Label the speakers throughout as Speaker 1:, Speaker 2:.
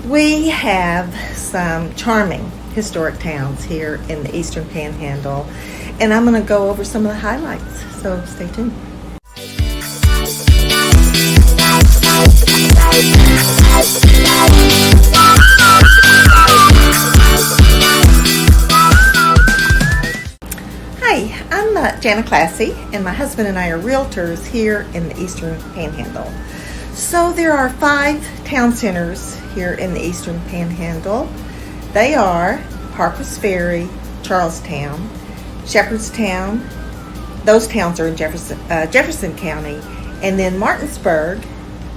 Speaker 1: We have some charming historic towns here in the Eastern Panhandle, and I'm going to go over some of the highlights, so stay tuned. Hi, I'm Jana Classy, and my husband and I are realtors here in the Eastern Panhandle. So there are 5 town centers here in the Eastern Panhandle. They are Harpers Ferry, Charlestown, Shepherdstown. Those towns are in Jefferson County, and then Martinsburg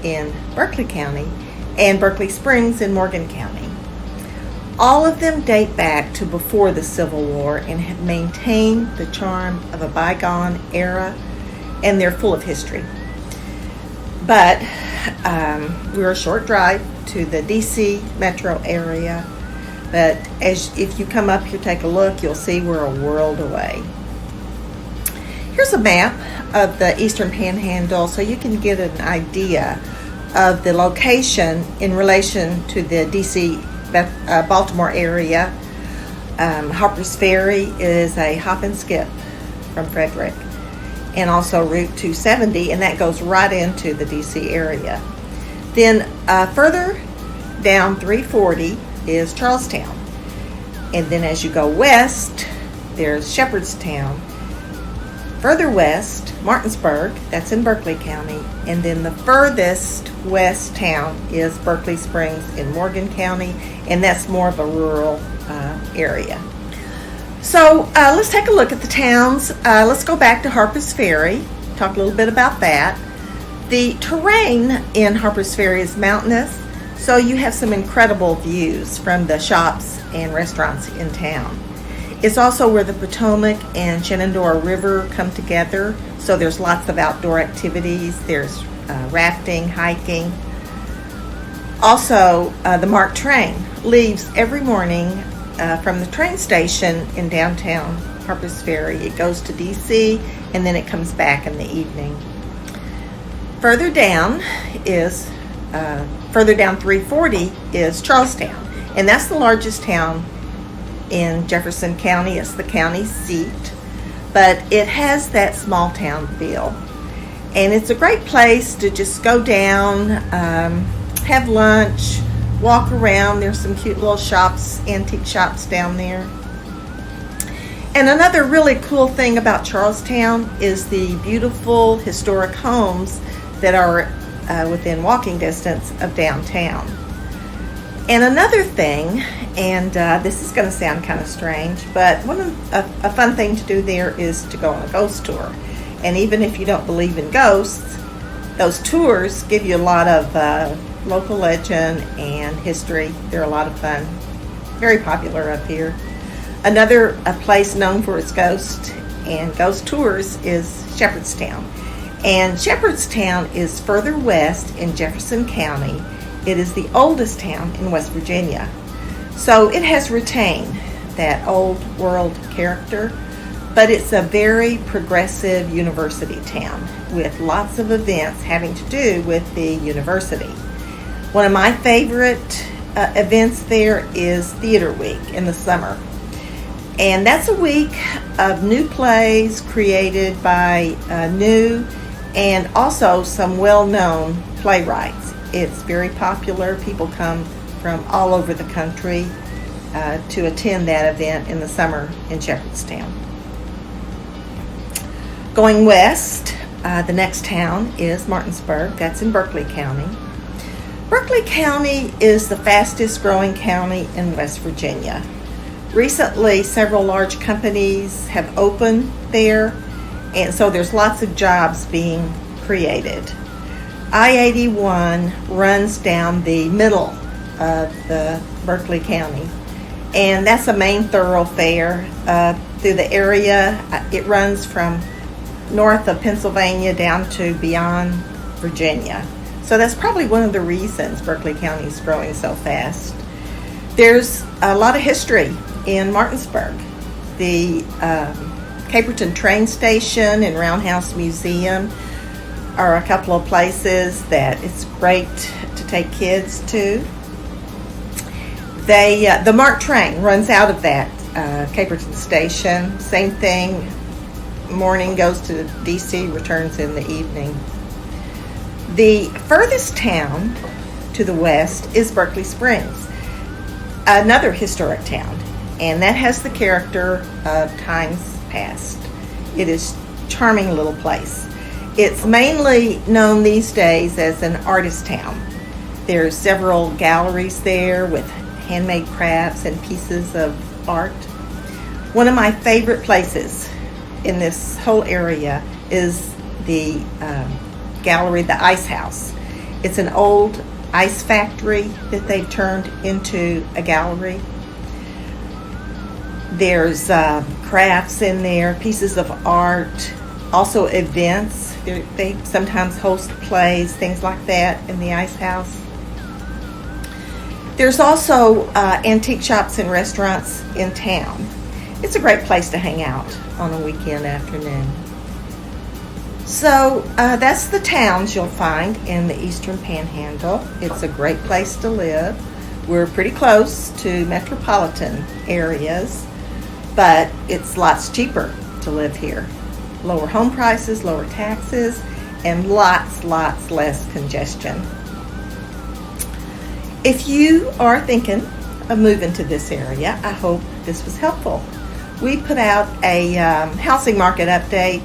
Speaker 1: in Berkeley County, and Berkeley Springs in Morgan County. All of them date back to before the Civil War and have maintained the charm of a bygone era, and they're full of history. But we're a short drive to the DC metro area, but if you come up here, take a look, you'll see we're a world away. Here's a map of the Eastern Panhandle so you can get an idea of the location in relation to the DC Baltimore area. Harpers Ferry is a hop and skip from Frederick, and also Route 270, and that goes right into the DC area. Then further down 340 is Charlestown, and then as you go west, there's Shepherdstown. Further west, Martinsburg, that's in Berkeley County, and then the furthest west town is Berkeley Springs in Morgan County, and that's more of a rural area. So let's take a look at the towns. Let's go back to Harpers Ferry, talk a little bit about that. The terrain in Harpers Ferry is mountainous, so you have some incredible views from the shops and restaurants in town. It's also where the Potomac and Shenandoah River come together, so there's lots of outdoor activities. There's rafting, hiking. Also, the MARC train leaves every morning from the train station in downtown Harpers Ferry. It goes to DC, and then it comes back in the evening. Further down 340 is Charlestown, and that's the largest town in Jefferson County. It's the county seat, but it has that small town feel, and it's a great place to just go down, have lunch, walk around. There's some cute little shops, antique shops down there. And another really cool thing about Charlestown is the beautiful historic homes that are within walking distance of downtown. And another thing, and this is going to sound kind of strange, but a fun thing to do there is to go on a ghost tour. And even if you don't believe in ghosts, those tours give you a lot of local legend and history. They're a lot of fun. Very popular up here. Another place known for its ghosts and ghost tours is Shepherdstown. And Shepherdstown is further west in Jefferson County. It is the oldest town in West Virginia. So it has retained that old world character, but it's a very progressive university town with lots of events having to do with the university. One of my favorite events there is Theater Week in the summer. And that's a week of new plays created by new and also some well-known playwrights. It's very popular. People come from all over the country to attend that event in the summer in Shepherdstown. Going west, the next town is Martinsburg. That's in Berkeley County. Berkeley County is the fastest growing county in West Virginia. Recently, several large companies have opened there, and so there's lots of jobs being created. I-81 runs down the middle of the Berkeley County, and that's a main thoroughfare through the area. It runs from north of Pennsylvania down to beyond Virginia. So that's probably one of the reasons Berkeley County is growing so fast. There's a lot of history in Martinsburg. The Caperton train station and Roundhouse Museum are a couple of places that it's great to take kids to. The MARC train runs out of that Caperton station. Same thing, morning goes to DC, returns in the evening. The furthest town to the west is Berkeley Springs, another historic town, and that has the character of times past. It is a charming little place. It's mainly known these days as an artist town. There's several galleries there with handmade crafts and pieces of art. One of my favorite places in this whole area is the gallery, the Ice House. It's an old ice factory that they've turned into a gallery. There's crafts in there, pieces of art, also events. They sometimes host plays, things like that in the Ice House. There's also antique shops and restaurants in town. It's a great place to hang out on a weekend afternoon. So that's the towns you'll find in the Eastern Panhandle. It's a great place to live. We're pretty close to metropolitan areas, but it's lots cheaper to live here. Lower home prices, lower taxes, and lots less congestion. If you are thinking of moving to this area, I hope this was helpful. We put out a housing market update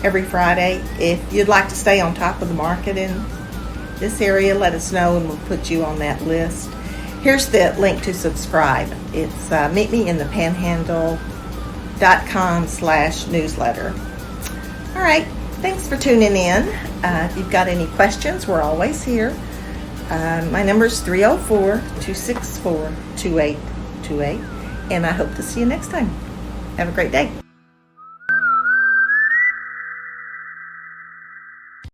Speaker 1: every Friday. If you'd like to stay on top of the market in this area, let us know and we'll put you on that list. Here's the link to subscribe. It's meetmeinthepanhandle.com/newsletter. All right, thanks for tuning in. If you've got any questions, we're always here. My number is 304-264-2828, and I hope to see you next time. Have a great day.